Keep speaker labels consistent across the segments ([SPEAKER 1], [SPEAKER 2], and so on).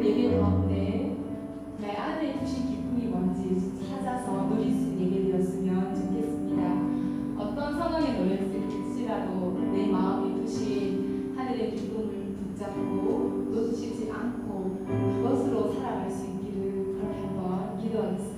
[SPEAKER 1] 예배 가운데 나의 안에 주신 기쁨이 뭔지 찾아서 누릴 수 있는 예배 되었으면 좋겠습니다. 어떤 상황에 놓였을지라도 내 마음이 주신 하늘의 기쁨을 붙잡고 놓치지 않고 그것으로 살아갈 수 있기를 그렇게 한번 기도하겠습니다.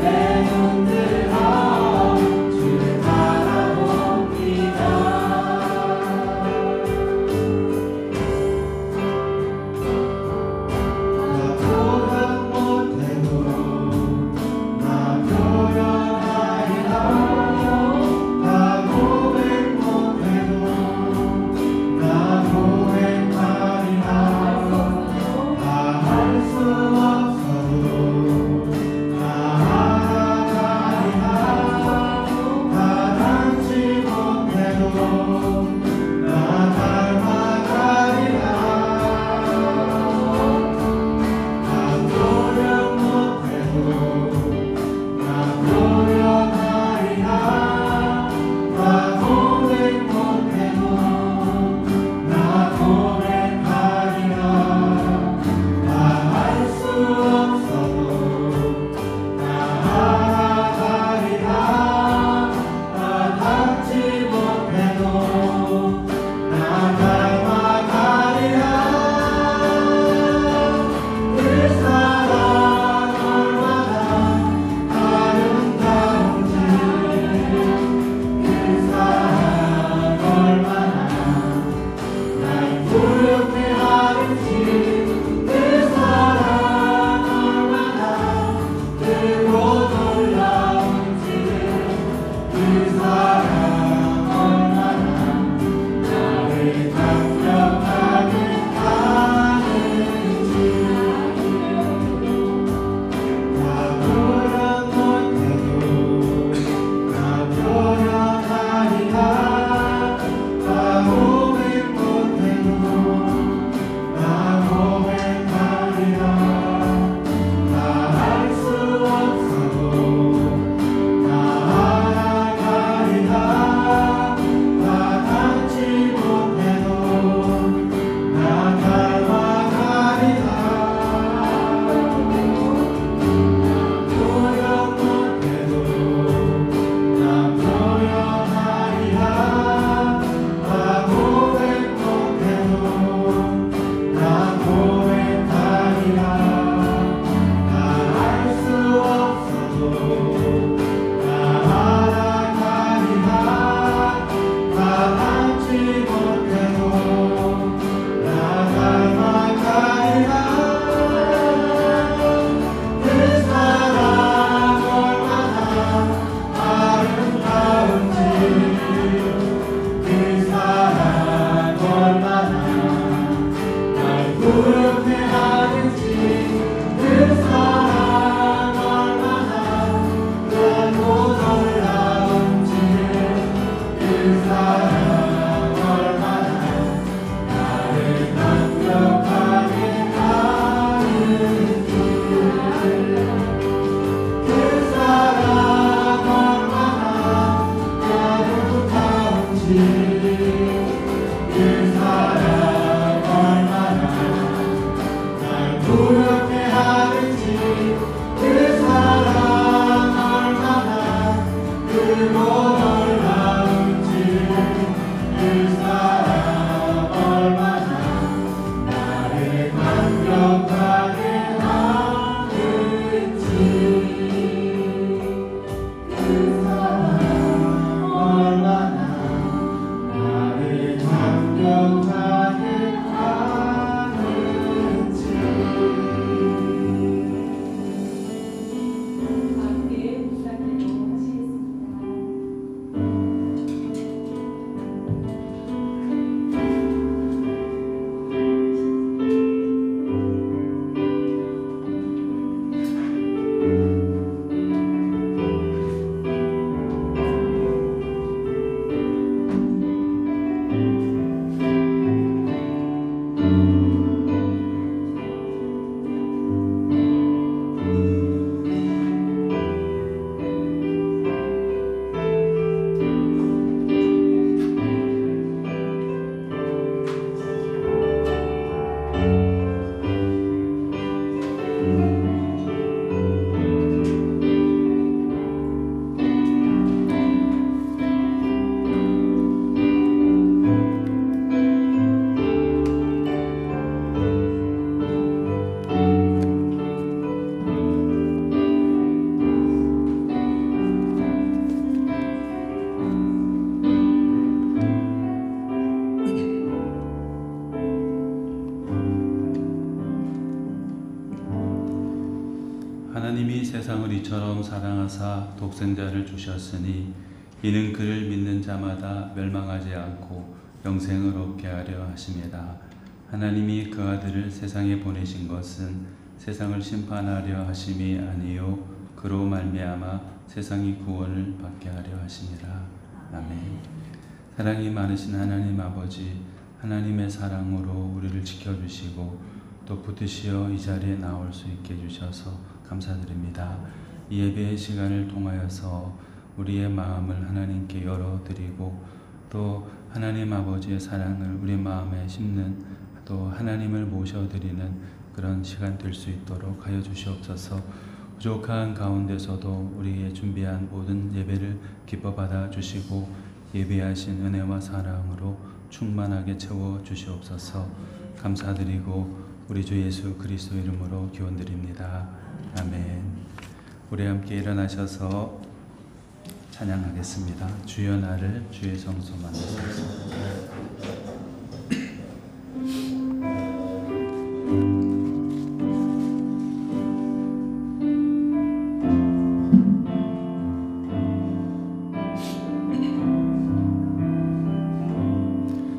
[SPEAKER 2] 내 눈들 이처럼 사랑하사 독생자를 주셨으니 이는 그를 믿는 자마다 멸망하지 않고 영생을 얻게 하려 하심이라. 하나님이 그 아들을 세상에 보내신 것은 세상을 심판하려 하심이 아니요 그로 말미암아 세상이 구원을 받게 하려 하심이라. 아멘. 사랑이 많으신 하나님 아버지, 하나님의 사랑으로 우리를 지켜주시고 또 붙드시어 이 자리에 나올 수 있게 해주셔서 감사드립니다. 이 예배의 시간을 통하여서 우리의 마음을 하나님께 열어드리고 또 하나님 아버지의 사랑을 우리 마음에 심는 또 하나님을 모셔드리는 그런 시간 될 수 있도록 하여 주시옵소서. 부족한 가운데서도 우리의 준비한 모든 예배를 기뻐 받아 주시고 예배하신 은혜와 사랑으로 충만하게 채워 주시옵소서. 감사드리고 우리 주 예수 그리스도 이름으로 기원드립니다. 아멘. 우리 함께 일어나셔서 찬양하겠습니다. 주여 나를 주의 성소 만드소서.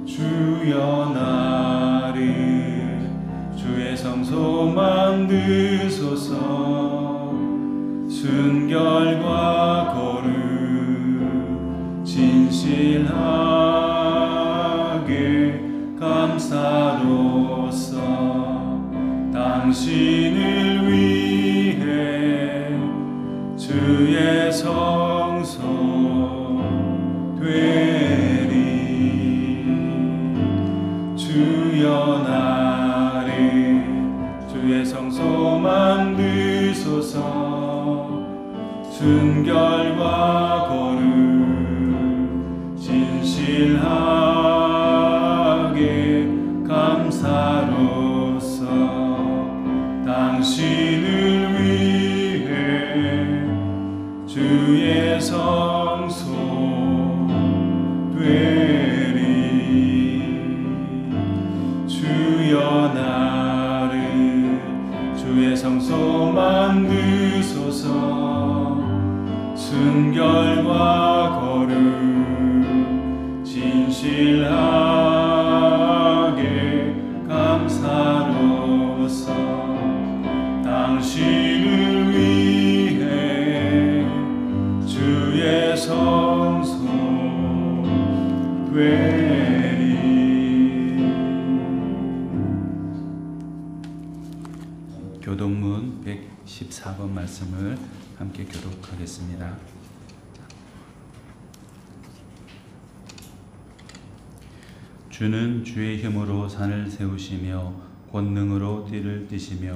[SPEAKER 3] 주여 나를 주의 성소 만드소서. 순결과 거룩 진실하게 감사로서 당신을 위해 주의 성소 되리. 주여 나를 주의 성소 만드소서. 순결과 거룩 진실하게 감사로서 당신을 위해 주의 성소 되리. 주여 나를 주의 성소 만드소서. 순결과 거룩 진실하게 감사로서 당신을 위해 주의 성소 되리.
[SPEAKER 2] 교동문 114번 말씀을 함께 교독하겠습니다. 주는 주의 힘으로 산을 세우시며 권능으로 띠를 띠시며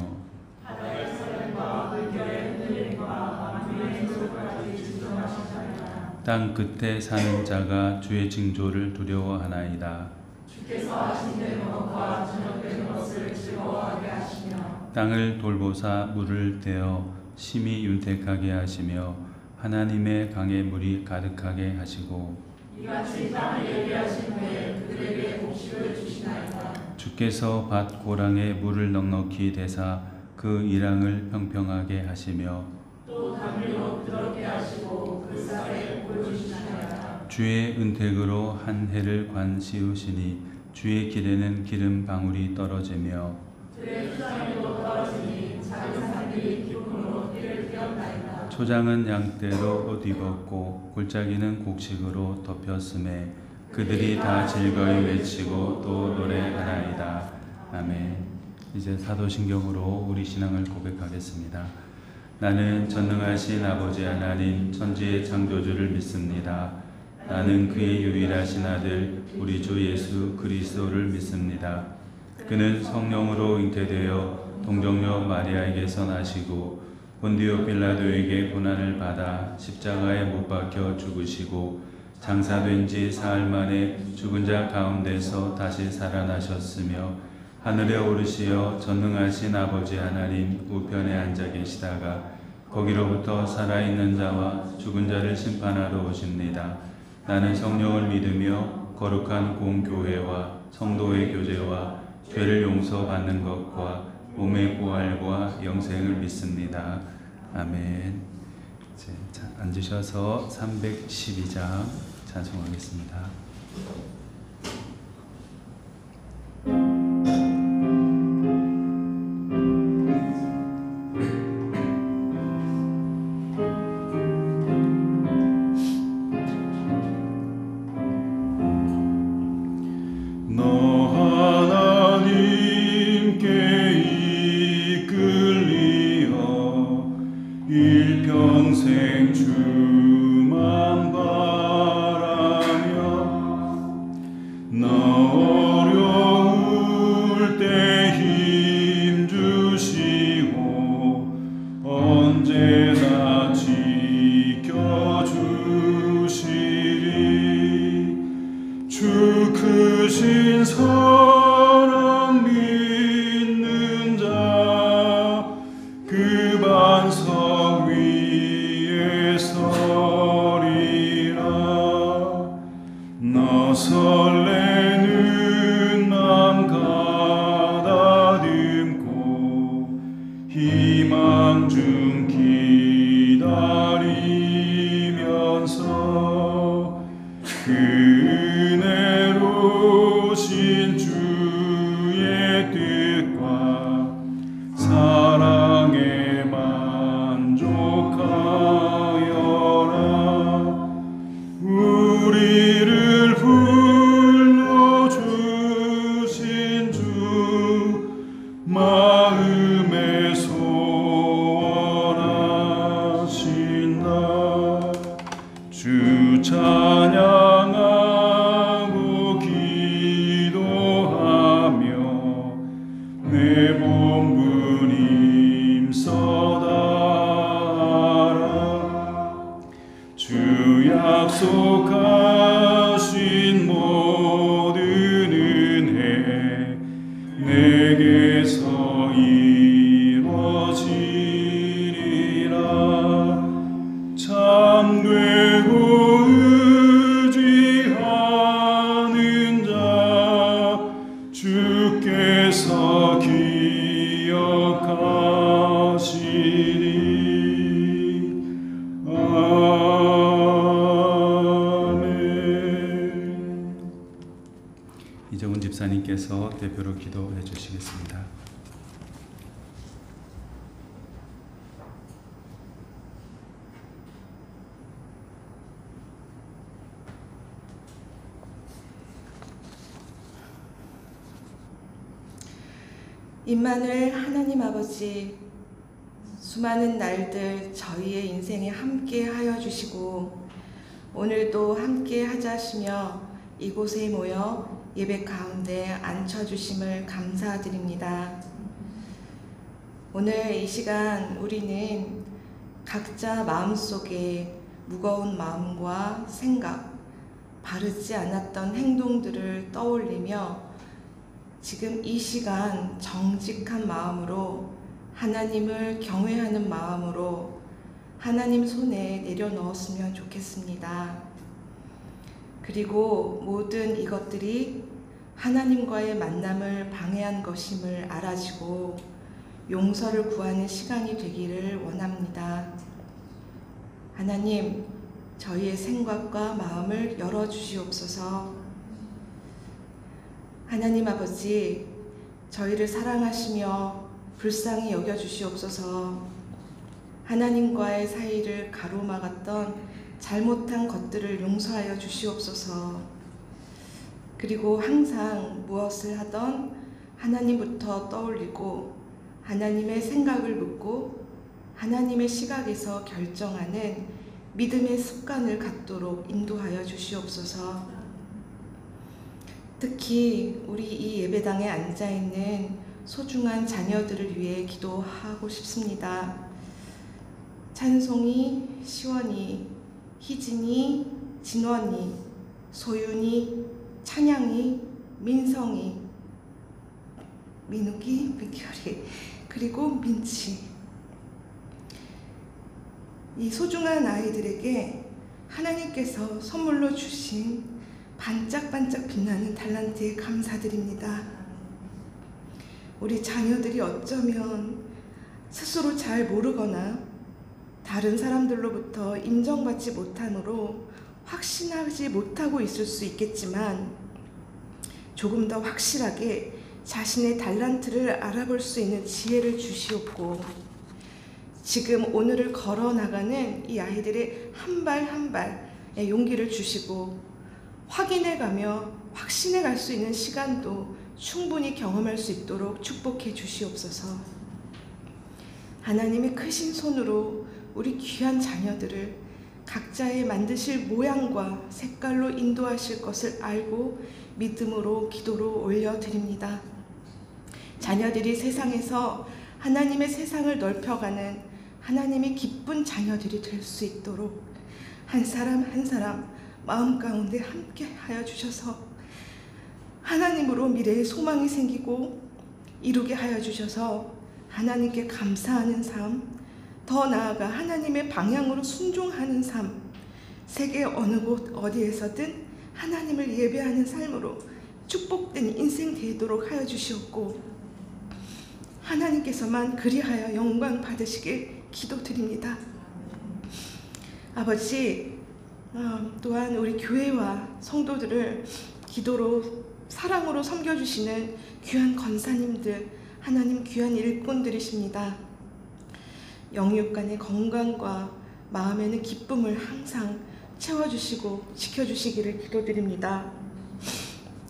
[SPEAKER 4] 바다의 소련과 물결의 흔들림과 만물의 소까지 지정하시나이다.
[SPEAKER 2] 땅 끝에 사는 자가 주의 징조를 두려워하나이다.
[SPEAKER 4] 주께서 아침되는 것과 저녁되는 것을 즐거워하게 하시며
[SPEAKER 2] 땅을 돌보사 물을 떼어 심히 윤택하게 하시며 하나님의 강에 물이 가득하게 하시고
[SPEAKER 4] 이같이 땅을 예비하신 후에 그들에게 곡식을 주시나이다.
[SPEAKER 2] 주께서 밭 고랑에 물을 넉넉히 대사 그 이랑을 평평하게 하시며
[SPEAKER 4] 또 담비로 부드럽게 하시고 그 쌀에 물 주시나이다.
[SPEAKER 2] 주의 은택으로 한 해를 관 씌우시니 주의 길에는 기름 방울이 떨어지며
[SPEAKER 4] 들의 수상에도 떨어지니 작은 산들이 기쁨으로 띠를 띄었나이다.
[SPEAKER 2] 초장은 양떼로 옷 입었고 골짜기는 곡식으로 덮였음에 그들이 다 즐거이 외치고 또 노래하나이다. 아멘. 이제 사도신경으로 우리 신앙을 고백하겠습니다. 나는 전능하신 아버지 하나님 천지의 창조주를 믿습니다. 나는 그의 유일하신 아들 우리 주 예수 그리스도를 믿습니다. 그는 성령으로 잉태되어 동정녀 마리아에게서 나시고 본디오 빌라도에게 고난을 받아 십자가에 못 박혀 죽으시고 장사된 지 사흘 만에 죽은 자 가운데서 다시 살아나셨으며 하늘에 오르시어 전능하신 아버지 하나님 우편에 앉아 계시다가 거기로부터 살아있는 자와 죽은 자를 심판하러 오십니다. 나는 성령을 믿으며 거룩한 공교회와 성도의 교제와 죄를 용서받는 것과 몸의 부활과 영생을 믿습니다. 아멘. 앉으셔서 312장 찬송하겠습니다.
[SPEAKER 3] 일평생 주만 바라며 나 어려울 때 힘 주시고 언제나 지켜주시리. 주 크신 사랑 믿는 자 그 반석 위에 서리라. 나 설레는 맘 가다듬고 희망 중 기다리면서 그 은혜로우신 주의 뜻과 사랑에 만족하여라. 우리를 불러주신 주 마음에 소원하신다. 주 찬양하고 기도하며 내 본분 힘써다하라. 주 약속하신 모든 은혜 내게서 이루어지리라. 참되고 의지하는 자 주께서 기억하시리. 아멘.
[SPEAKER 2] 이정훈 집사님께서 대표로 기도해 주시겠습니다.
[SPEAKER 5] 임마누엘 하나님 아버지, 수많은 날들 저희의 인생에 함께 하여 주시고 오늘도 함께 하자 하시며 이곳에 모여 예배 가운데 앉혀주심을 감사드립니다. 오늘 이 시간 우리는 각자 마음속에 무거운 마음과 생각, 바르지 않았던 행동들을 떠올리며 지금 이 시간 정직한 마음으로 하나님을 경외하는 마음으로 하나님 손에 내려놓았으면 좋겠습니다. 그리고 모든 이것들이 하나님과의 만남을 방해한 것임을 알아지고 용서를 구하는 시간이 되기를 원합니다. 하나님, 저희의 생각과 마음을 열어주시옵소서. 하나님 아버지, 저희를 사랑하시며 불쌍히 여겨주시옵소서. 하나님과의 사이를 가로막았던 잘못한 것들을 용서하여 주시옵소서. 그리고 항상 무엇을 하던 하나님부터 떠올리고 하나님의 생각을 묻고 하나님의 시각에서 결정하는 믿음의 습관을 갖도록 인도하여 주시옵소서. 특히 우리 이 예배당에 앉아있는 소중한 자녀들을 위해 기도하고 싶습니다. 찬송이, 시원이, 희진이, 진원이, 소윤이, 찬양이, 민성이, 민욱이, 민결이, 그리고 민치. 이 소중한 아이들에게 하나님께서 선물로 주신 반짝반짝 빛나는 달란트에 감사드립니다. 우리 자녀들이 어쩌면 스스로 잘 모르거나 다른 사람들로부터 인정받지 못함으로 확신하지 못하고 있을 수 있겠지만 조금 더 확실하게 자신의 달란트를 알아볼 수 있는 지혜를 주시옵고 지금 오늘을 걸어 나가는 이 아이들의 한 발 한 발의 용기를 주시고 확인해가며 확신해 갈 수 있는 시간도 충분히 경험할 수 있도록 축복해 주시옵소서. 하나님의 크신 손으로 우리 귀한 자녀들을 각자의 만드실 모양과 색깔로 인도하실 것을 알고 믿음으로 기도로 올려드립니다. 자녀들이 세상에서 하나님의 세상을 넓혀가는 하나님의 기쁜 자녀들이 될 수 있도록 한 사람 한 사람 마음 가운데 함께 하여 주셔서 하나님으로 미래의 소망이 생기고 이루게 하여 주셔서 하나님께 감사하는 삶, 더 나아가 하나님의 방향으로 순종하는 삶, 세계 어느 곳 어디에서든 하나님을 예배하는 삶으로 축복된 인생 되도록 하여 주시옵고 하나님께서만 그리하여 영광 받으시길 기도드립니다. 아버지, 또한 우리 교회와 성도들을 기도로 사랑으로 섬겨주시는 귀한 권사님들, 하나님 귀한 일꾼들이십니다. 영육간의 건강과 마음에는 기쁨을 항상 채워주시고 지켜주시기를 기도드립니다.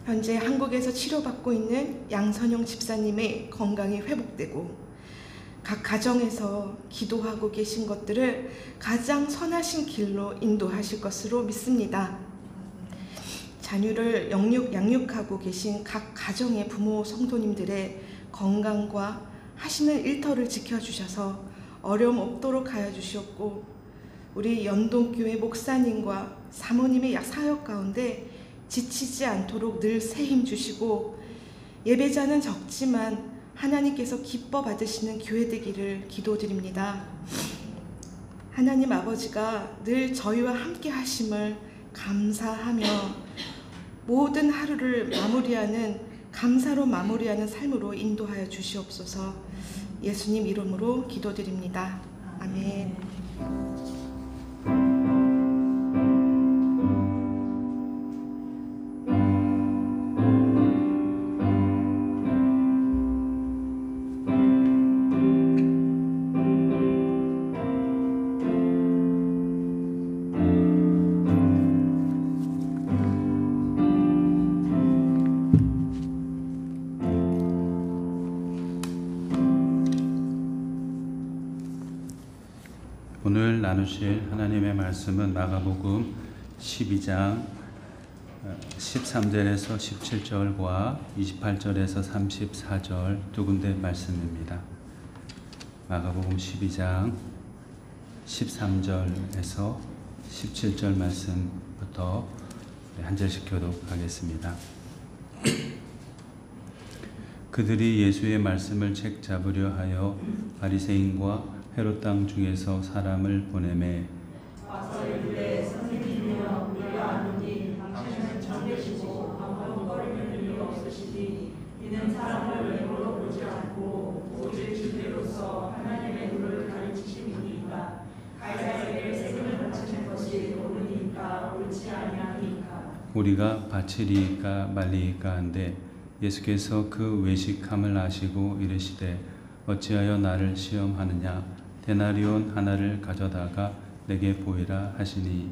[SPEAKER 5] 현재 한국에서 치료받고 있는 양선영 집사님의 건강이 회복되고 각 가정에서 기도하고 계신 것들을 가장 선하신 길로 인도하실 것으로 믿습니다. 자녀를 양육하고 계신 각 가정의 부모 성도님들의 건강과 하시는 일터를 지켜주셔서 어려움 없도록 하여 주시옵고 우리 연동교회 목사님과 사모님의 사역 가운데 지치지 않도록 늘 새 힘 주시고 예배자는 적지만 하나님께서 기뻐 받으시는 교회 되기를 기도드립니다. 하나님 아버지가 늘 저희와 함께 하심을 감사하며 모든 하루를 마무리하는 감사로 마무리하는 삶으로 인도하여 주시옵소서. 예수님 이름으로 기도드립니다. 아멘.
[SPEAKER 2] 오늘 나누실 하나님의 말씀은 마가복음 12장 13절에서 17절과 28절에서 34절 두 군데 말씀입니다. 마가복음 12장 13절에서 17절 말씀부터 한 절씩 교독하겠습니다. 그들이 예수의 말씀을 책 잡으려 하여 바리새인과 헤롯 땅 중에서 사람을 보내매
[SPEAKER 4] 와서 이르되 선생님이여 우리가 아노니 당신은 정되시고 아무것거리는 일이 없으시니 이는 사람을 외모로 보지 않고 오직 주대로서 하나님의 도를 가르치심이니까 가이사에게 세금을 바치는 것이 옳으니까 옳지 아니하니까
[SPEAKER 2] 우리가 바치리이까 말리이까 한데 예수께서 그 외식함을 아시고 이르시되 어찌하여 나를 시험하느냐 데나리온 하나를 가져다가 내게 보이라 하시니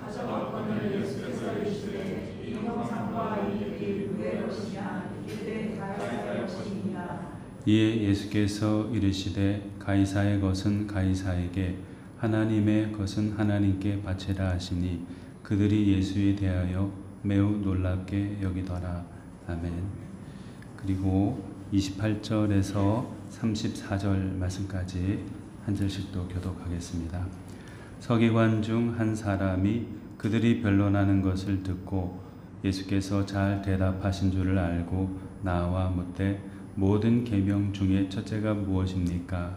[SPEAKER 4] 가져왔거늘 예수께서 이르시되 이 형상과 이 일이 누구의 것이냐 이르되 가이사의 것이니라.
[SPEAKER 2] 이에 예수께서 이르시되 가이사의 것은 가이사에게 하나님의 것은 하나님께 바치라 하시니 그들이 예수에 대하여 매우 놀랍게 여기더라. 아멘. 그리고 28절에서 34절 말씀까지 한 절씩 또 교독하겠습니다. 서기관 중 한 사람이 그들이 변론하는 것을 듣고 예수께서 잘 대답하신 줄을 알고 나와 묻되 모든 계명 중에 첫째가 무엇입니까?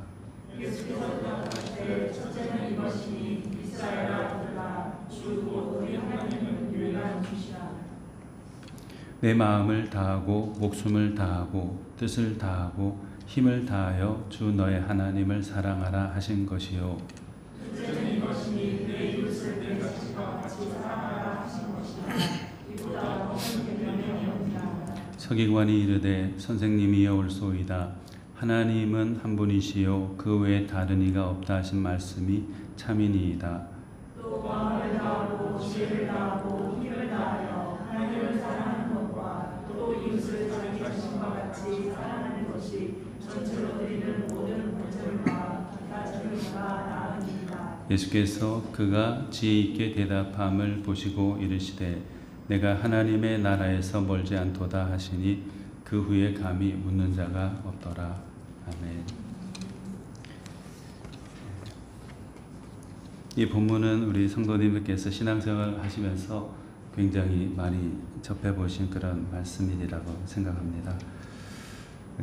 [SPEAKER 4] 예수께서 대답하시되 첫째는 이것이니 이스라엘아 들으라 주 우리 하나님은 유일한 주시라.
[SPEAKER 2] 내 마음을 다하고 목숨을 다하고 뜻을 다하고 힘을 다하여 주 너의 하나님을 사랑하라 하신 것이요 서기관이 이르되 선생님이여 올소이다. 하나님은 한 분이시요 그 외에 다른 이가 없다 하신 말씀이 참이니이다.
[SPEAKER 4] 또 마음을 다하고 지혜를 다하고 힘을 다하여 하나님을 사랑하는 것과 또 이웃을 자기 자신과 같이 사랑하는 것이 전체로 드리는 모든 본절과 기타 절기가 나으니이다.
[SPEAKER 2] 예수께서 그가 지혜 있게 대답함을 보시고 이르시되 내가 하나님의 나라에서 멀지 않도다 하시니 그 후에 감히 묻는 자가 없더라. 아멘. 이 본문은 우리 성도님들께서 신앙생활 하시면서 굉장히 많이 접해보신 그런 말씀이라고 생각합니다.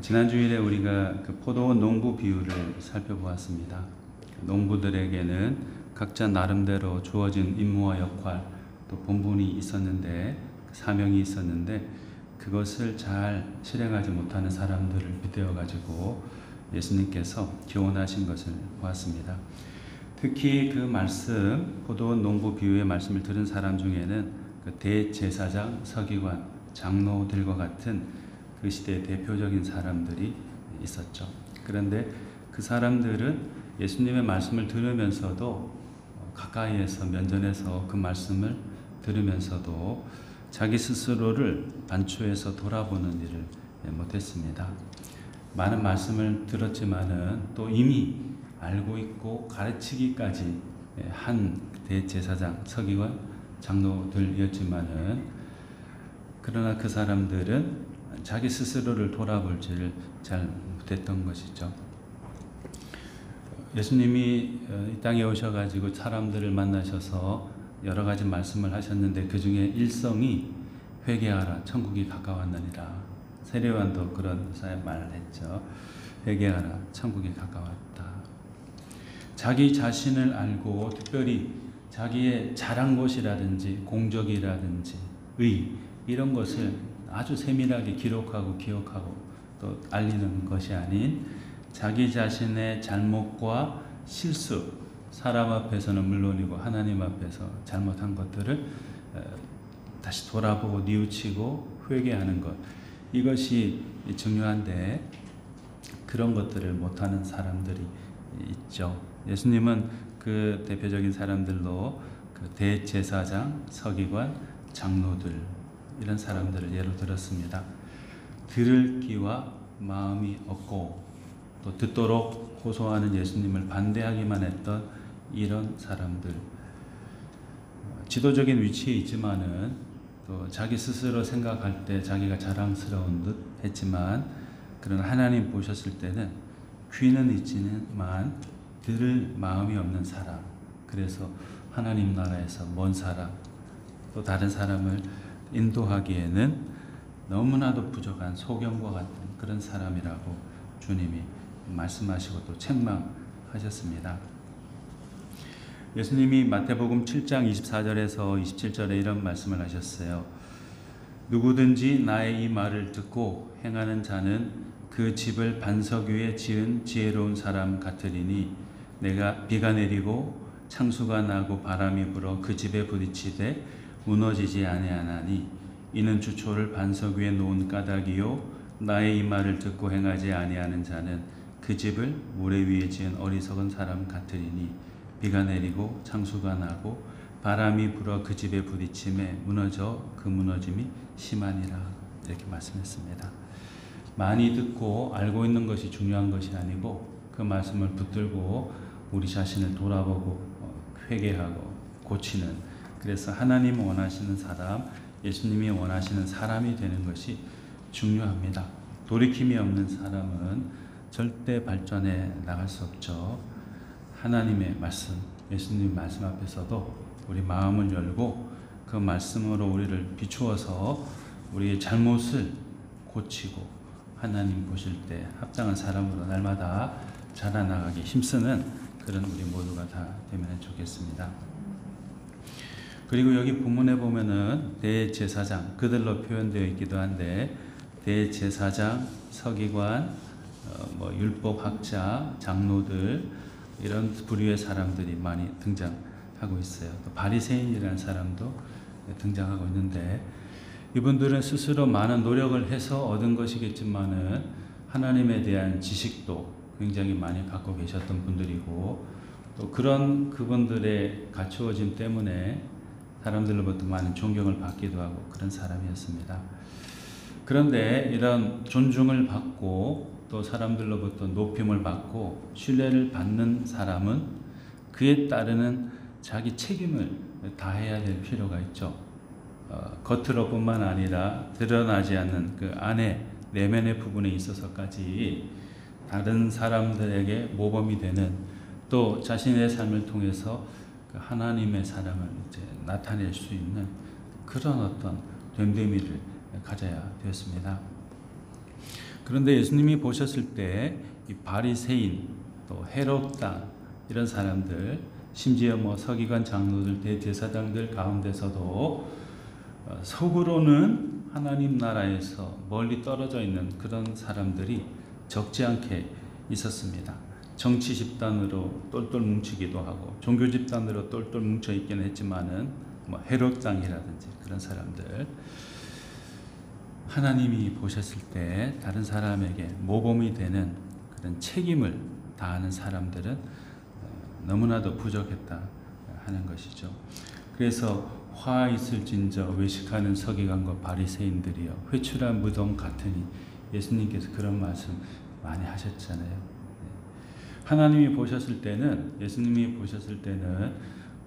[SPEAKER 2] 지난 주일에 우리가 그 포도원 농부 비유를 살펴보았습니다. 농부들에게는 각자 나름대로 주어진 임무와 역할 또 본분이 있었는데 사명이 있었는데 그것을 잘 실행하지 못하는 사람들을 빗대어 가지고 예수님께서 교훈하신 것을 보았습니다. 특히 그 말씀 포도원 농부 비유의 말씀을 들은 사람 중에는 그 대제사장, 서기관, 장로들과 같은 그 시대의 대표적인 사람들이 있었죠. 그런데 그 사람들은 예수님의 말씀을 들으면서도 가까이에서 면전에서 그 말씀을 들으면서도 자기 스스로를 반추해서 돌아보는 일을 못했습니다. 많은 말씀을 들었지만은 또 이미 알고 있고 가르치기까지 한 대제사장, 서기관, 장로들이었지만은 그러나 그 사람들은 자기 스스로를 돌아볼지를 잘 못했던 것이죠. 예수님이 이 땅에 오셔가지고 사람들을 만나셔서 여러 가지 말씀을 하셨는데 그 중에 일성이 회개하라, 천국이 가까웠느니라. 세례요한도 그런 말을 했죠. 회개하라, 천국이 가까웠다. 자기 자신을 알고 특별히 자기의 잘한 것이라든지 공적이라든지 의 이런 것을 아주 세밀하게 기록하고 기억하고 또 알리는 것이 아닌 자기 자신의 잘못과 실수, 사람 앞에서는 물론이고 하나님 앞에서 잘못한 것들을 다시 돌아보고 뉘우치고 회개하는 것, 이것이 중요한데 그런 것들을 못하는 사람들이 있죠. 예수님은 그 대표적인 사람들로 그 대제사장, 서기관, 장로들 이런 사람들을 예로 들었습니다. 들을 귀와 마음이 없고 또 듣도록 호소하는 예수님을 반대하기만 했던 이런 사람들, 지도적인 위치에 있지만은 또 자기 스스로 생각할 때 자기가 자랑스러운 듯 했지만 그러나 하나님 보셨을 때는 귀는 있지만 들을 마음이 없는 사람, 그래서 하나님 나라에서 먼 사람, 또 다른 사람을 인도하기에는 너무나도 부족한 소경과 같은 그런 사람이라고 주님이 말씀하시고 또 책망하셨습니다. 예수님이 마태복음 7장 24절에서 27절에 이런 말씀을 하셨어요. 누구든지 나의 이 말을 듣고 행하는 자는 그 집을 반석 위에 지은 지혜로운 사람 같으리니 내가 비가 내리고 창수가 나고 바람이 불어 그 집에 부딪히되 무너지지 아니하나니 이는 주초를 반석 위에 놓은 까닭이요 나의 이 말을 듣고 행하지 아니하는 자는 그 집을 모래 위에 지은 어리석은 사람 같으리니 비가 내리고 창수가 나고 바람이 불어 그 집에 부딪힘에 무너져 그 무너짐이 심하니라. 이렇게 말씀했습니다. 많이 듣고 알고 있는 것이 중요한 것이 아니고 그 말씀을 붙들고 우리 자신을 돌아보고 회개하고 고치는, 그래서 하나님 원하시는 사람, 예수님이 원하시는 사람이 되는 것이 중요합니다. 돌이킴이 없는 사람은 절대 발전해 나갈 수 없죠. 하나님의 말씀, 예수님 말씀 앞에서도 우리 마음을 열고 그 말씀으로 우리를 비추어서 우리의 잘못을 고치고 하나님 보실 때 합당한 사람으로 날마다 자라나가기 힘쓰는 그런 우리 모두가 다 되면 좋겠습니다. 그리고 여기 본문에 보면은 대제사장, 그들로 표현되어 있기도 한데 대제사장, 서기관, 율법학자, 장로들 이런 부류의 사람들이 많이 등장하고 있어요. 또 바리새인이라는 사람도 등장하고 있는데 이분들은 스스로 많은 노력을 해서 얻은 것이겠지만은 하나님에 대한 지식도 굉장히 많이 갖고 계셨던 분들이고, 또 그런 그분들의 갖추어짐 때문에 사람들로부터 많은 존경을 받기도 하고 그런 사람이었습니다. 그런데 이런 존중을 받고 또 사람들로부터 높임을 받고 신뢰를 받는 사람은 그에 따르는 자기 책임을 다해야 될 필요가 있죠. 겉으로뿐만 아니라 드러나지 않는 그 안에 내면의 부분에 있어서까지 다른 사람들에게 모범이 되는, 또 자신의 삶을 통해서 그 하나님의 사랑을 이제 나타낼 수 있는 그런 어떤 됨됨이를 가져야 되었습니다. 그런데 예수님이 보셨을 때 이 바리새인, 또 헤롯 당 이런 사람들, 심지어 뭐 서기관 장로들, 대제사장들 가운데서도 속으로는 하나님 나라에서 멀리 떨어져 있는 그런 사람들이 적지 않게 있었습니다. 정치 집단으로 똘똘 뭉치기도 하고 종교 집단으로 똘똘 뭉쳐 있기는 했지만은 뭐 헤롯 당이라든지 그런 사람들, 하나님이 보셨을 때 다른 사람에게 모범이 되는 그런 책임을 다하는 사람들은 너무나도 부족했다 하는 것이죠. 그래서 화 있을진저 외식하는 서기관과 바리새인들이여 회출한 무덤 같으니, 예수님께서 그런 말씀 많이 하셨잖아요. 하나님이 보셨을 때는, 예수님이 보셨을 때는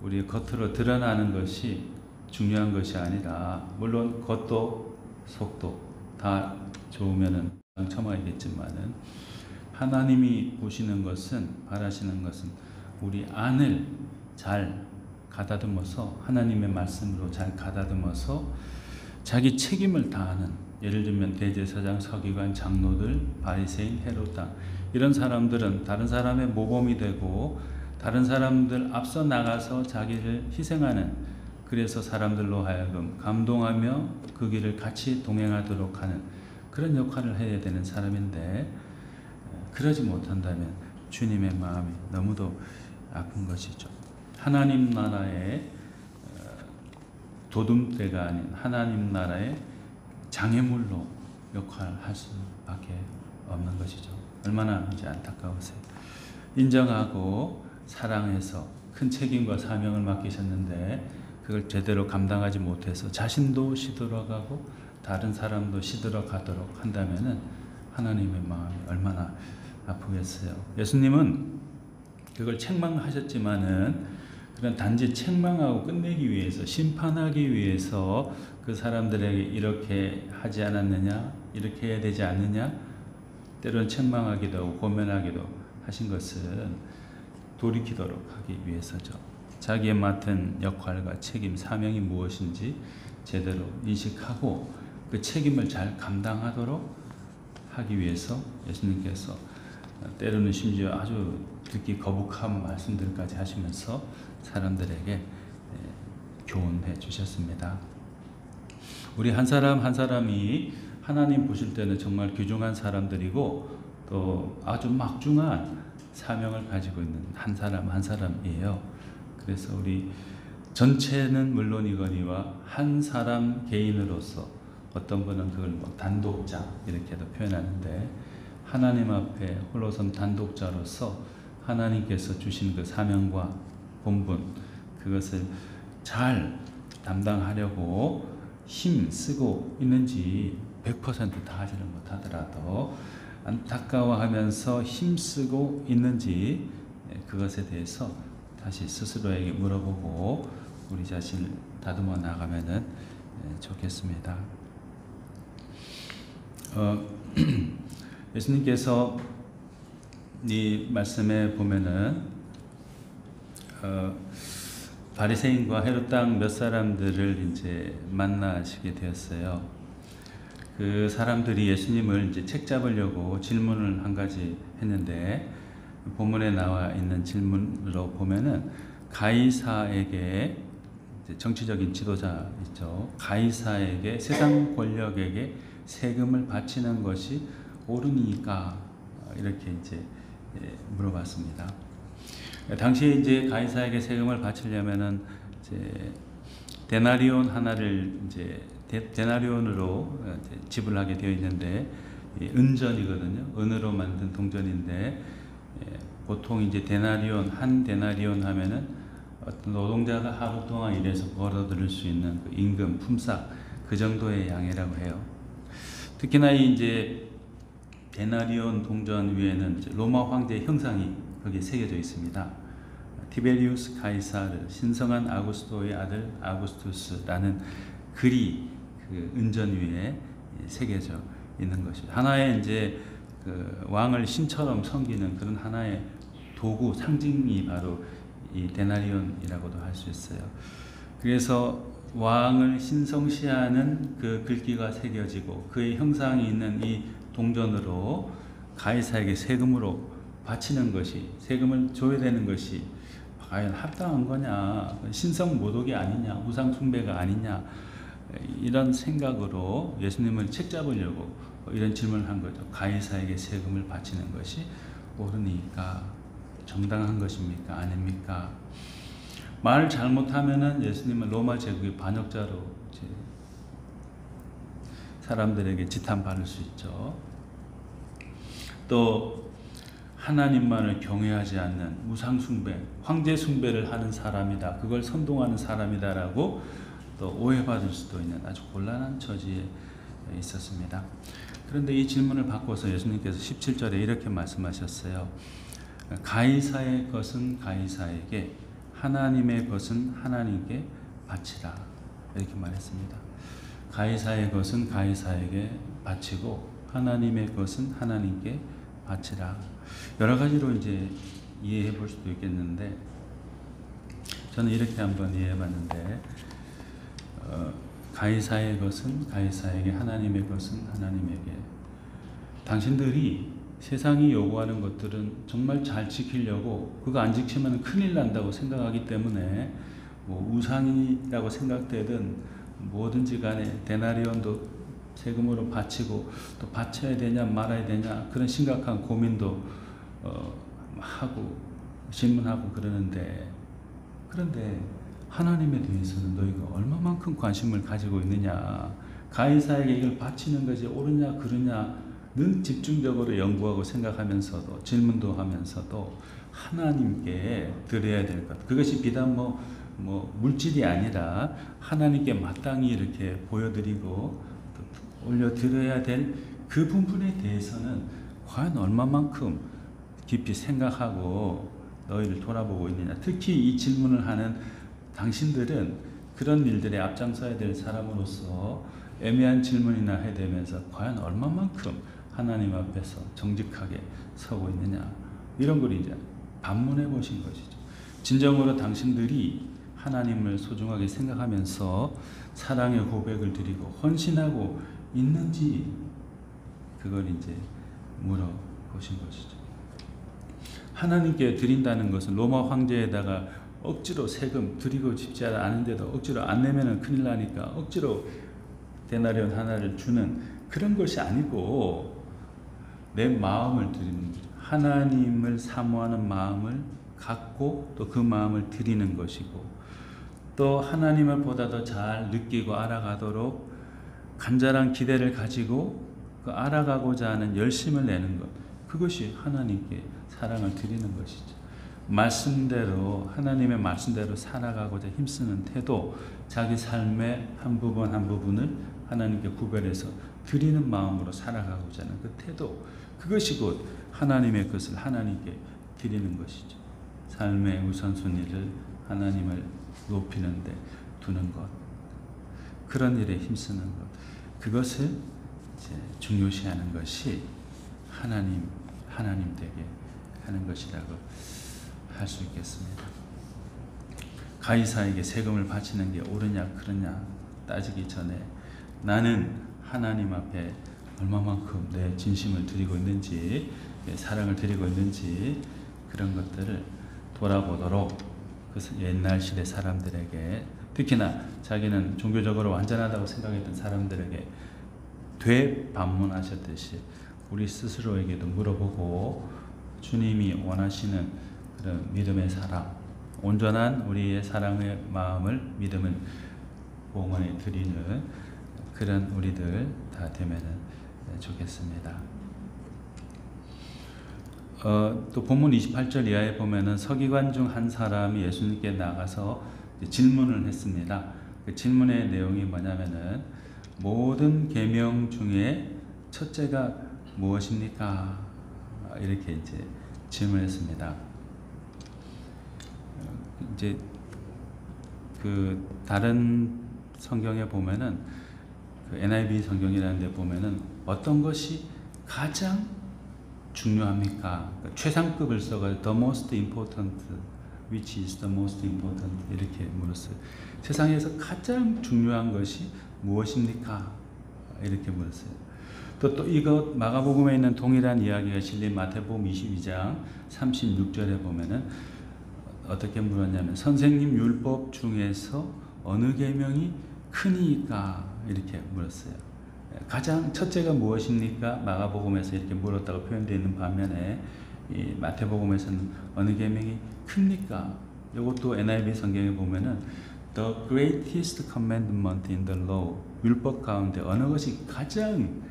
[SPEAKER 2] 우리 겉으로 드러나는 것이 중요한 것이 아니라, 물론 겉도 속도 다 좋으면은 당첨하겠지만은, 하나님이 보시는 것은, 바라시는 것은 우리 안을 잘 가다듬어서, 하나님의 말씀으로 잘 가다듬어서 자기 책임을 다하는, 예를 들면 대제사장, 서기관, 장로들, 바리새인, 헤롯 당 이런 사람들은 다른 사람의 모범이 되고 다른 사람들 앞서 나가서 자기를 희생하는, 그래서 사람들로 하여금 감동하며 그 길을 같이 동행하도록 하는 그런 역할을 해야 되는 사람인데, 그러지 못한다면 주님의 마음이 너무도 아픈 것이죠. 하나님 나라의 도둠대가 아닌 하나님 나라의 장애물로 역할을 할 수밖에 없는 것이죠. 얼마나 이제 안타까우세요. 인정하고 사랑해서 큰 책임과 사명을 맡기셨는데 그걸 제대로 감당하지 못해서 자신도 시들어가고 다른 사람도 시들어가도록 한다면은 하나님의 마음이 얼마나 아프겠어요. 예수님은 그걸 책망하셨지만은 그런 단지 책망하고 끝내기 위해서, 심판하기 위해서 그 사람들에게 이렇게 하지 않았느냐, 이렇게 해야 되지 않느냐, 때로는 책망하기도 하고 고면하기도 하신 것은 돌이키도록 하기 위해서죠. 자기의 맡은 역할과 책임, 사명이 무엇인지 제대로 인식하고 그 책임을 잘 감당하도록 하기 위해서 예수님께서 때로는 심지어 아주 듣기 거북한 말씀들까지 하시면서 사람들에게 교훈해 주셨습니다. 우리 한 사람 한 사람이 하나님 보실 때는 정말 귀중한 사람들이고 또 아주 막중한 사명을 가지고 있는 한 사람 한 사람이에요. 그래서 우리 전체는 물론이거니와 한 사람 개인으로서, 어떤 분은 그걸 뭐 단독자 이렇게도 표현하는데, 하나님 앞에 홀로선 단독자로서 하나님께서 주신 그 사명과 본분, 그것을 잘 담당하려고 힘 쓰고 있는지 100% 다 하지는 못하더라도 안타까워하면서 힘쓰고 있는지, 그것에 대해서 다시 스스로에게 물어보고 우리 자신을 다듬어 나가면은 좋겠습니다. 예수님께서 이 말씀에 보면은 바리새인과 헤롯 당 몇 사람들을 이제 만나시게 되었어요. 그 사람들이 예수님을 이제 책 잡으려고 질문을 한 가지 했는데, 본문에 나와 있는 질문으로 보면은 가이사에게, 정치적인 지도자 있죠, 가이사에게, 세상 권력에게 세금을 바치는 것이 옳으니까, 이렇게 이제 물어봤습니다. 당시에 이제 가이사에게 세금을 바치려면은 이제 데나리온 하나를 이제 데나리온으로 지불하게 되어 있는데 은전이거든요. 은으로 만든 동전인데 보통 이제 한 데나리온 하면은 어떤 노동자가 하루 동안 일해서 벌어들일 수 있는 그 임금, 품삯 그 정도의 양이라고 해요. 특히나 이제 데나리온 동전 위에는 로마 황제의 형상이 거기에 새겨져 있습니다. 티베리우스 가이사르, 신성한 아구스토의 아들 아구스투스라는 글이 그 은전 위에 새겨져 있는 것이죠. 하나의 이제 그 왕을 신처럼 섬기는 그런 하나의 도구, 상징이 바로 이 데나리온이라고도 할 수 있어요. 그래서 왕을 신성시하는 그 글귀가 새겨지고 그의 형상이 있는 이 동전으로 가이사에게 세금으로 바치는 것이, 세금을 줘야 되는 것이 과연 합당한 거냐, 신성 모독이 아니냐, 우상 숭배가 아니냐, 이런 생각으로 예수님을 책잡으려고 이런 질문을 한 거죠. 가이사에게 세금을 바치는 것이 옳으니까, 정당한 것입니까? 아닙니까? 말을 잘못하면은 예수님은 로마 제국의 반역자로 사람들에게 지탄받을 수 있죠. 또 하나님만을 경외하지 않는 우상 숭배, 황제 숭배를 하는 사람이다, 그걸 선동하는 사람이다라고 또 오해받을 수도 있는 아주 곤란한 처지에 있었습니다. 그런데 이 질문을 바꿔서 예수님께서 17절에 이렇게 말씀하셨어요. 가이사의 것은 가이사에게, 하나님의 것은 하나님께 바치라, 이렇게 말했습니다. 가이사의 것은 가이사에게 바치고 하나님의 것은 하나님께 바치라. 여러 가지로 이제 이해해 볼 수도 있겠는데, 저는 이렇게 한번 이해해 봤는데, 가이사의 것은 가이사에게, 하나님의 것은 하나님에게. 당신들이 세상이 요구하는 것들은 정말 잘 지키려고, 그거 안 지키면 큰일 난다고 생각하기 때문에 뭐 우상이라고 생각되든 뭐든지 간에 데나리온도 세금으로 바치고 또 바쳐야 되냐 말아야 되냐 그런 심각한 고민도 하고 질문하고 그러는데, 그런데 하나님에 대해서는 너희가 얼마만큼 관심을 가지고 있느냐, 가이사에게 이걸 바치는 것이 옳으냐 그르냐는 집중적으로 연구하고 생각하면서도 질문도 하면서도 하나님께 드려야 될 것, 그것이 비단 뭐 물질이 아니라 하나님께 마땅히 이렇게 보여드리고 올려드려야 될 그 부분에 대해서는 과연 얼마만큼 깊이 생각하고 너희를 돌아보고 있느냐. 특히 이 질문을 하는 당신들은 그런 일들에 앞장서야 될 사람으로서 애매한 질문이나 해대면서 과연 얼마만큼 하나님 앞에서 정직하게 서고 있느냐, 이런 걸 이제 반문해 보신 것이죠. 진정으로 당신들이 하나님을 소중하게 생각하면서 사랑의 고백을 드리고 헌신하고 있는지, 그걸 이제 물어보신 것이죠. 하나님께 드린다는 것은 로마 황제에다가 억지로 세금 드리고 싶지 않은데도 억지로 안 내면은 큰일 나니까 억지로 데나리온 하나를 주는 그런 것이 아니고, 내 마음을 드리는 거죠. 하나님을 사모하는 마음을 갖고 또 그 마음을 드리는 것이고, 또 하나님을 보다 더 잘 느끼고 알아가도록 간절한 기대를 가지고 그 알아가고자 하는 열심을 내는 것, 그것이 하나님께 사랑을 드리는 것이죠. 말씀대로, 하나님의 말씀대로 살아가고자 힘쓰는 태도, 자기 삶의 한 부분 한 부분을 하나님께 구별해서 드리는 마음으로 살아가고자 하는 그 태도, 그것이 곧 하나님의 것을 하나님께 드리는 것이죠. 삶의 우선순위를 하나님을 높이는 데 두는 것, 그런 일에 힘쓰는 것, 그것을 이제 중요시하는 것이 하나님 되게 하는 것이라고 할 수 있겠습니다. 가이사에게 세금을 바치는 게 옳으냐 그르냐 따지기 전에 나는 하나님 앞에 얼마만큼 내 진심을 드리고 있는지, 사랑을 드리고 있는지, 그런 것들을 돌아보도록 그 옛날 시대 사람들에게, 특히나 자기는 종교적으로 완전하다고 생각했던 사람들에게 되반문하셨듯이 우리 스스로에게도 물어보고, 주님이 원하시는 그런 믿음의 사랑, 온전한 우리의 사랑의 마음을, 믿음을 봉헌해 드리는 그런 우리들 다 되면은 좋겠습니다. 또 본문 28절 이하에 보면은 서기관 중 한 사람이 예수님께 나가서 질문을 했습니다. 그 질문의 내용이 뭐냐면은 모든 계명 중에 첫째가 무엇입니까? 이렇게 이제 질문했습니다. 이제 그 다른 성경에 보면은 그 NIV 성경이라는 데 보면은 어떤 것이 가장 중요합니까? 최상급을 써가지고 the most important, which is the most important 이렇게 물었어요. 세상에서 가장 중요한 것이 무엇입니까? 이렇게 물었어요. 또 이거 마가복음에 있는 동일한 이야기가 실린 마태복음 22장 36절에 보면은 어떻게 물었냐면 선생님 율법 중에서 어느 계명이 크니까 이렇게 물었어요. 가장 첫째가 무엇입니까? 마가복음에서 이렇게 물었다고 표현되어 있는 반면에 이 마태복음에서는 어느 계명이 큽니까? 이것도 NIV 성경에 보면은 The greatest commandment in the law 율법 가운데 어느 것이 가장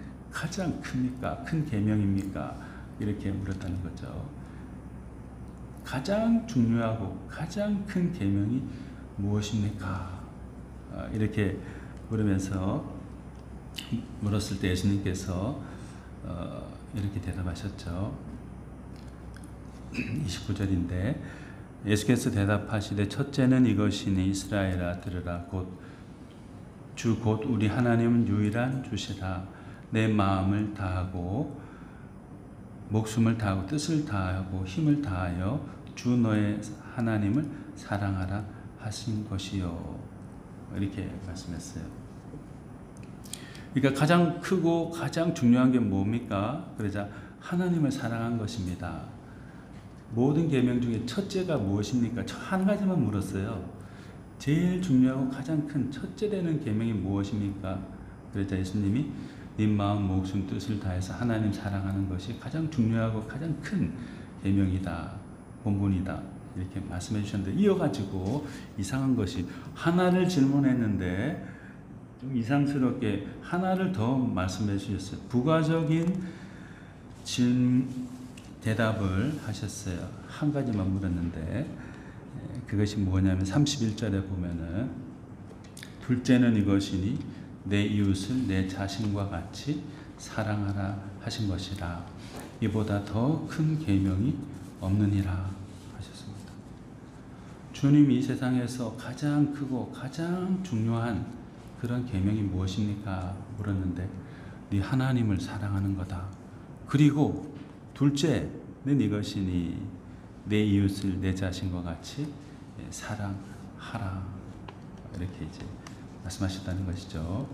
[SPEAKER 2] 큽니까? 큰 계명입니까? 이렇게 물었다는 거죠. 가장 중요하고 가장 큰 계명이 무엇입니까? 이렇게 물었을 때 예수님께서 이렇게 대답하셨죠. 29절인데 예수께서 대답하시되 첫째는 이것이니 이스라엘아 들으라 곧 우리 하나님은 유일한 주시라 내 마음을 다하고 목숨을 다하고 뜻을 다하고 힘을 다하여 주 너의 하나님을 사랑하라 하신 것이요. 이렇게 말씀했어요. 그러니까 가장 크고 가장 중요한 게 뭡니까? 그러자 하나님을 사랑한 것입니다. 모든 계명 중에 첫째가 무엇입니까? 한 가지만 물었어요. 제일 중요하고 가장 큰 첫째 되는 계명이 무엇입니까? 그러자 예수님이 네 마음 목숨 뜻을 다해서 하나님 사랑하는 것이 가장 중요하고 가장 큰 계명이다. 본분이다. 이렇게 말씀해 주셨는데 이어가지고 이상한 것이 하나를 질문했는데 좀 이상스럽게 하나를 더 말씀해 주셨어요. 부가적인 대답을 하셨어요. 한 가지만 물었는데 그것이 뭐냐면 31절에 보면은 둘째는 이것이니 내 이웃을 내 자신과 같이 사랑하라 하신 것이라 이보다 더 큰 계명이 없느니라 하셨습니다. 주님이 이 세상에서 가장 크고 가장 중요한 그런 계명이 무엇입니까? 물었는데 네 하나님을 사랑하는 거다. 그리고 둘째는 이것이니 내 이웃을 내 자신과 같이 사랑하라. 이렇게 이제 말씀하셨다는 것이죠.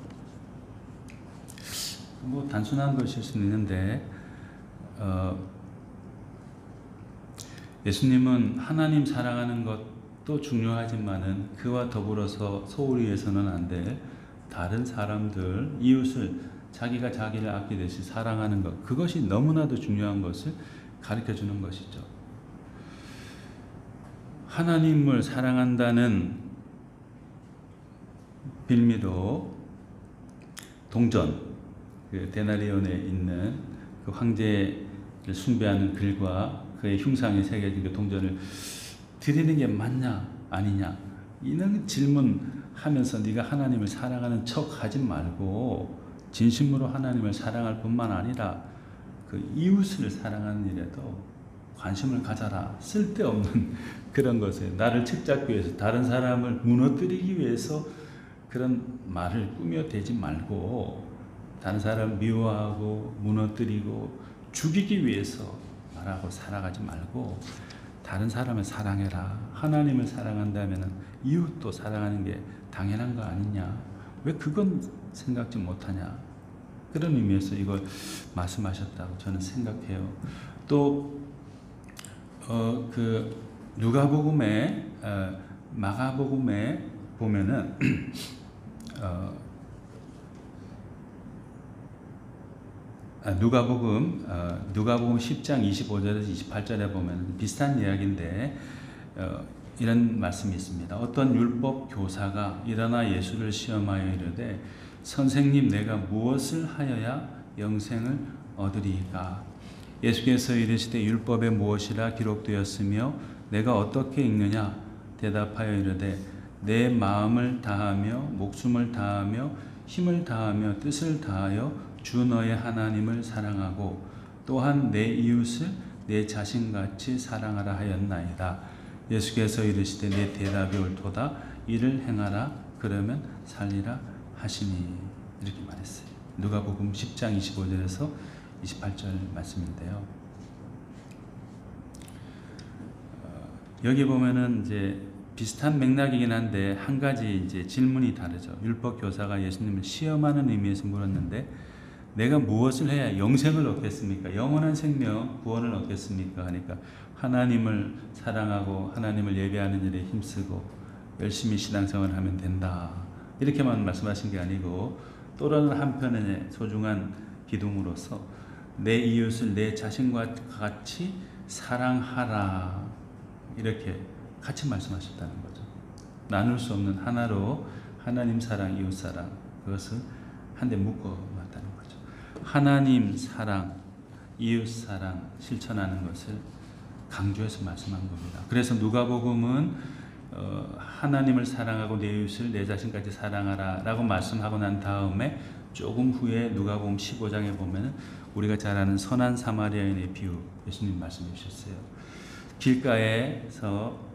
[SPEAKER 2] 뭐 단순한 것일 수는 있는데 예수님은 하나님 사랑하는 것도 중요하지만은 그와 더불어서 소홀히 해서는 안 될 다른 사람들 이웃을 자기가 자기를 아끼듯이 사랑하는 것 그것이 너무나도 중요한 것을 가르쳐 주는 것이죠. 하나님을 사랑한다는 빌미로 동전 그 데나리온에 있는 그 황제를 숭배하는 글과 그의 흉상이 새겨진 그 동전을 드리는 게 맞냐 아니냐 이런 질문하면서 네가 하나님을 사랑하는 척 하지 말고 진심으로 하나님을 사랑할 뿐만 아니라 그 이웃을 사랑하는 일에도 관심을 가져라. 쓸데없는 그런 것에 나를 책잡기 위해서 다른 사람을 무너뜨리기 위해서 그런 말을 꾸며대지 말고 다른 사람을 미워하고 무너뜨리고 죽이기 위해서 말하고 살아가지 말고 다른 사람을 사랑해라. 하나님을 사랑한다면 이웃도 사랑하는 게 당연한 거 아니냐. 왜 그건 생각지 못하냐. 그런 의미에서 이걸 말씀하셨다고 저는 생각해요. 또 그 누가복음에 마가복음에 보면은 누가복음 10장 25절에서 28절에 보면 비슷한 이야기인데 이런 말씀이 있습니다. 어떤 율법 교사가 일어나 예수를 시험하여 이르되 선생님, 내가 무엇을 하여야 영생을 얻으리이까? 예수께서 이르시되 율법에 무엇이라 기록되었으며 내가 어떻게 읽느냐? 대답하여 이르되 내 마음을 다하며 목숨을 다하며 힘을 다하며 뜻을 다하여 주 너의 하나님을 사랑하고 또한 내 이웃을 내 자신같이 사랑하라 하였나이다. 예수께서 이르시되 내 대답이 옳도다. 이를 행하라. 그러면 살리라 하시니. 이렇게 말했어요. 누가복음 10장 25절에서 28절 말씀인데요. 여기 보면은 이제 비슷한 맥락이긴 한데 한 가지 이제 질문이 다르죠. 율법 교사가 예수님을 시험하는 의미에서 물었는데 내가 무엇을 해야 영생을 얻겠습니까? 영원한 생명, 구원을 얻겠습니까? 하니까 하나님을 사랑하고 하나님을 예배하는 일에 힘쓰고 열심히 신앙생활을 하면 된다. 이렇게만 말씀하신 게 아니고 또 다른 한편의 소중한 기둥으로서 내 이웃을 내 자신과 같이 사랑하라. 이렇게 같이 말씀하셨다는 거죠. 나눌 수 없는 하나로 하나님 사랑, 이웃 사랑, 그것을 한데 묶어놨다는 거죠. 하나님 사랑, 이웃 사랑 실천하는 것을 강조해서 말씀한 겁니다. 그래서 누가복음은 하나님을 사랑하고 내 이웃을 내 자신까지 사랑하라 라고 말씀하고 난 다음에 조금 후에 누가복음 15장에 보면 우리가 잘 아는 선한 사마리아인의 비유 예수님 말씀해 주셨어요. 길가에서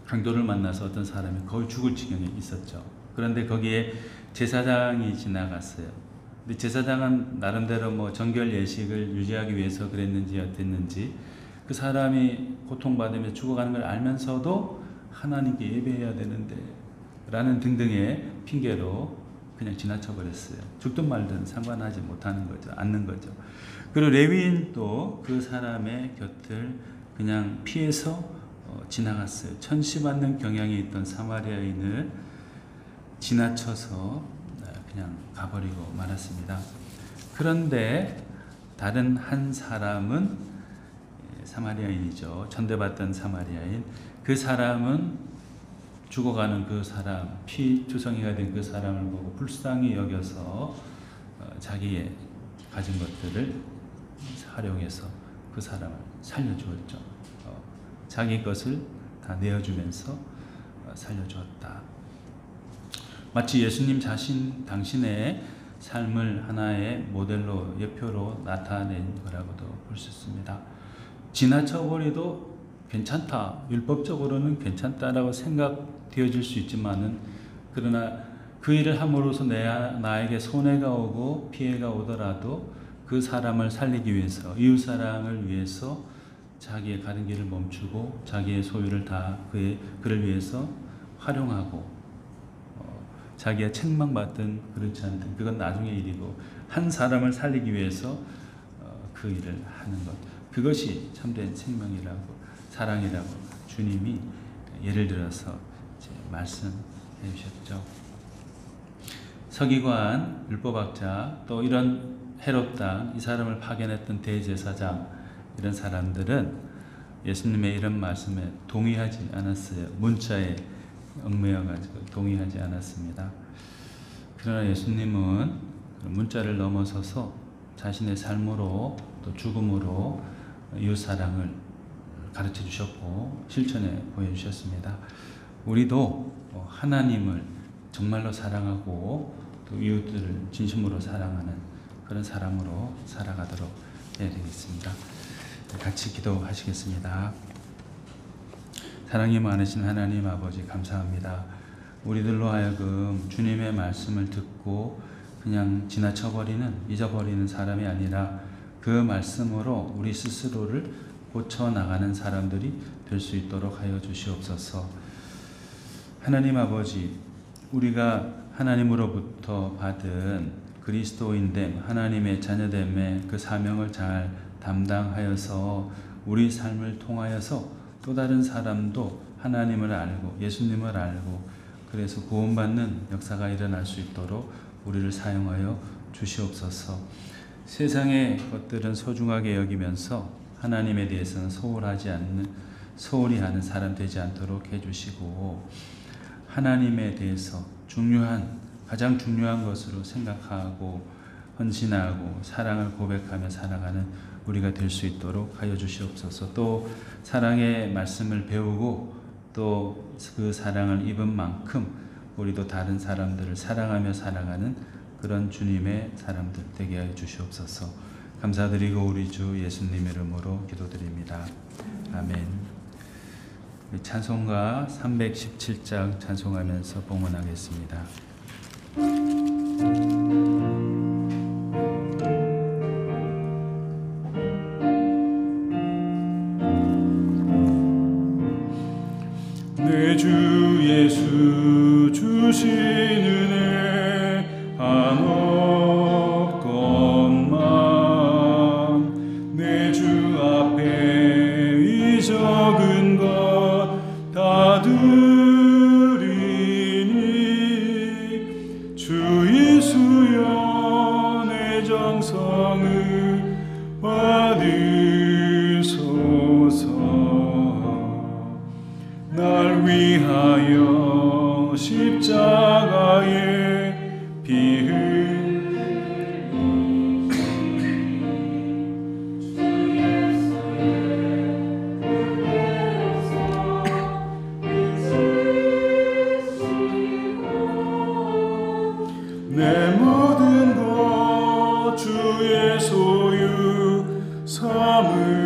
[SPEAKER 2] 강도를 만나서 어떤 사람이 거의 죽을 지경에 있었죠. 그런데 거기에 제사장이 지나갔어요. 근데 제사장은 나름대로 뭐 정결 예식을 유지하기 위해서 그랬는지 어땠는지 그 사람이 고통받으며 죽어가는 걸 알면서도 하나님께 예배해야 되는데 라는 등등의 핑계로 그냥 지나쳐 버렸어요. 죽든 말든 상관하지 못하는 거죠. 않는 거죠. 그리고 레위인도 그 사람의 곁을 그냥 피해서 지나갔어요. 천시받는 경향이 있던 사마리아인을 지나쳐서 그냥 가버리고 말았습니다. 그런데 다른 한 사람은 사마리아인이죠. 전대받던 사마리아인. 그 사람은 죽어가는 그 사람, 피투성이가 된 그 사람을 보고 불쌍히 여겨서 자기의 가진 것들을 활용해서 그 사람을 살려주었죠. 자기 것을 다 내어주면서 살려주었다. 마치 예수님 당신의 삶을 하나의 모델로, 예표로 나타낸 거라고도 볼 수 있습니다. 지나쳐버려도 괜찮다, 율법적으로는 괜찮다라고 생각되어질 수 있지만은 그러나 그 일을 함으로써 나에게 손해가 오고 피해가 오더라도 그 사람을 살리기 위해서, 이웃사랑을 위해서 자기의 가는 길을 멈추고 자기의 소유를 다 그를 위해서 활용하고 자기가 책망받든 그렇지 않든 그건 나중의 일이고 한 사람을 살리기 위해서 그 일을 하는 것, 그것이 참된 생명이라고 사랑이라고 주님이 예를 들어서 이제 말씀해 주셨죠. 서기관, 율법학자, 또 이런 헤롯 당, 이 사람을 파견했던 대제사장, 이런 사람들은 예수님의 이런 말씀에 동의하지 않았어요. 문자에 얽매여가지고 동의하지 않았습니다. 그러나 예수님은 문자를 넘어서서 자신의 삶으로 또 죽음으로 이웃사랑을 가르쳐 주셨고 실천해 보여주셨습니다. 우리도 하나님을 정말로 사랑하고 또 이웃들을 진심으로 사랑하는 그런 사람으로 살아가도록 해야 되겠습니다. 같이 기도하시겠습니다. 사랑이 많으신 하나님 아버지 감사합니다. 우리들로 하여금 주님의 말씀을 듣고 그냥 지나쳐버리는, 잊어버리는 사람이 아니라 그 말씀으로 우리 스스로를 고쳐나가는 사람들이 될 수 있도록 하여 주시옵소서. 하나님 아버지, 우리가 하나님으로부터 받은 그리스도인됨, 하나님의 자녀됨의 그 사명을 잘 담당하여서 우리 삶을 통하여서 또 다른 사람도 하나님을 알고 예수님을 알고 그래서 구원받는 역사가 일어날 수 있도록 우리를 사용하여 주시옵소서. 세상의 것들은 소중하게 여기면서 하나님에 대해서는 소홀히 하는 사람 되지 않도록 해주시고 하나님에 대해서 중요한 가장 중요한 것으로 생각하고 헌신하고 사랑을 고백하며 살아가는 우리가 될 수 있도록 하여 주시옵소서. 또 사랑의 말씀을 배우고 또 그 사랑을 입은 만큼 우리도 다른 사람들을 사랑하며 살아가는 그런 주님의 사람들 되게 하여 주시옵소서. 감사드리고 우리 주 예수님 이름으로 기도드립니다. 아멘. 찬송가 317장 찬송하면서 봉헌하겠습니다.
[SPEAKER 3] 내 주 예수 주신 은혜 한없건만 내 주 앞에 이 적은 것 다 드리니 주 예수여 내 정성을 받으소서. 날 위하여 십자가에 피 흘린 내 모든 것 주의 소유 삼으소서.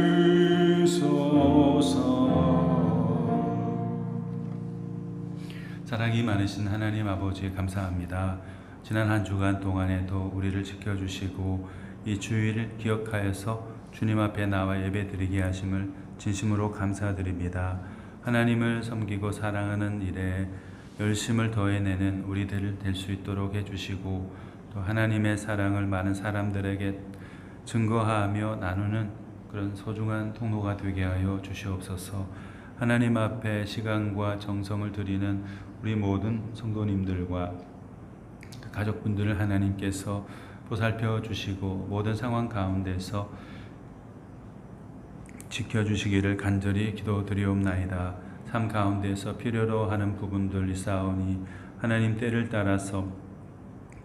[SPEAKER 2] 사랑이 많으신 하나님 아버지 감사합니다. 지난 한 주간 동안에도 우리를 지켜주시고 이 주일을 기억하여서 주님 앞에 나와 예배드리게 하심을 진심으로 감사드립니다. 하나님을 섬기고 사랑하는 일에 열심을 더해내는 우리들 될 수 있도록 해주시고 또 하나님의 사랑을 많은 사람들에게 증거하며 나누는 그런 소중한 통로가 되게 하여 주시옵소서. 하나님 앞에 시간과 정성을 드리는 우리 모든 성도님들과 가족분들을 하나님께서 보살펴 주시고 모든 상황 가운데서 지켜주시기를 간절히 기도드리옵나이다. 삶 가운데서 필요로 하는 부분들 있사오니 하나님 때를 따라서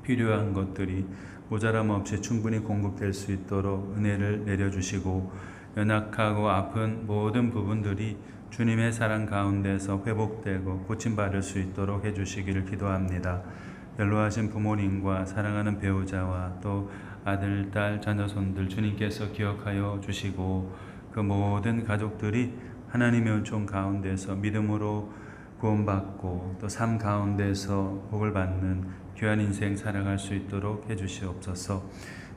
[SPEAKER 2] 필요한 것들이 모자람 없이 충분히 공급될 수 있도록 은혜를 내려주시고 연약하고 아픈 모든 부분들이 주님의 사랑 가운데서 회복되고 고침받을 수 있도록 해주시기를 기도합니다. 연로하신 부모님과 사랑하는 배우자와 또 아들, 딸, 자녀손들 주님께서 기억하여 주시고 그 모든 가족들이 하나님의 은총 가운데서 믿음으로 구원받고 또 삶 가운데서 복을 받는 귀한 인생 살아갈 수 있도록 해주시옵소서.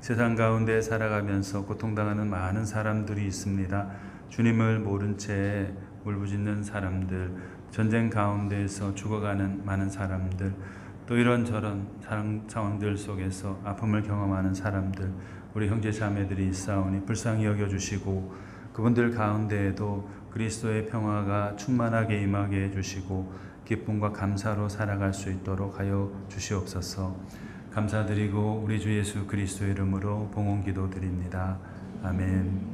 [SPEAKER 2] 세상 가운데 살아가면서 고통당하는 많은 사람들이 있습니다. 주님을 모른 채 울부짖는 사람들, 전쟁 가운데에서 죽어가는 많은 사람들, 또 이런저런 상황들 속에서 아픔을 경험하는 사람들, 우리 형제 자매들이 있사오니 불쌍히 여겨주시고 그분들 가운데에도 그리스도의 평화가 충만하게 임하게 해주시고 기쁨과 감사로 살아갈 수 있도록 하여 주시옵소서. 감사드리고 우리 주 예수 그리스도 이름으로 봉헌 기도드립니다. 아멘.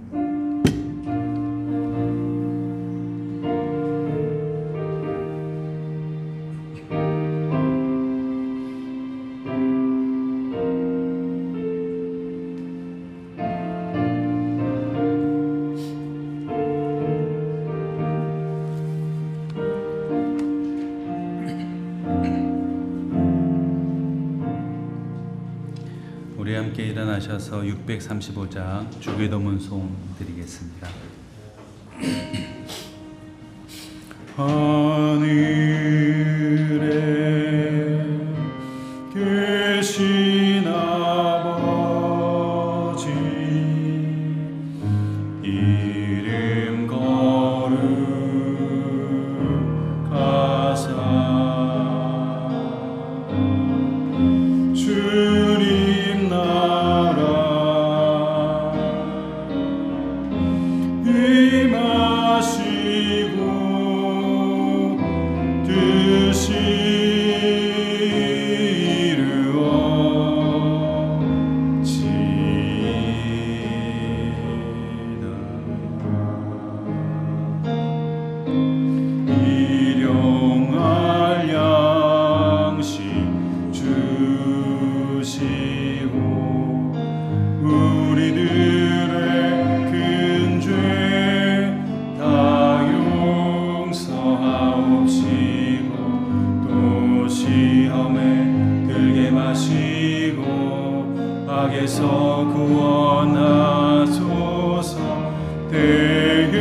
[SPEAKER 2] 우리 함께 일어나셔서 635장 주기도문송 드리겠습니다.
[SPEAKER 3] 하늘에 계신 아버지 이름 거룩하사 주님 나라 임하시고 드시고 악에서 구원하소서. 대개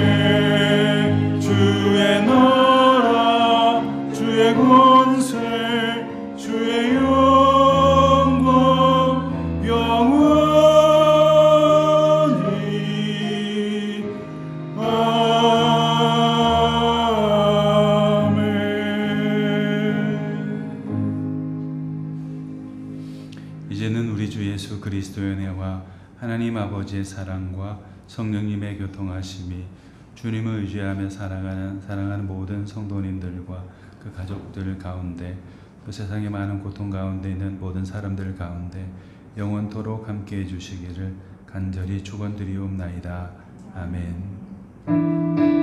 [SPEAKER 3] 주의 나라 주의 권세 주의 영광 영원히 아멘.
[SPEAKER 2] 이제는 우리 주 예수 그리스도의 은혜와 하나님 아버지의 사랑과 성령님의 교통하심이 주님을 의지하며 사랑하는 모든 성도님들과 그 가족들 가운데, 또 세상의 많은 고통 가운데 있는 모든 사람들 가운데 영원토록 함께해 주시기를 간절히 축원드리옵나이다. 아멘.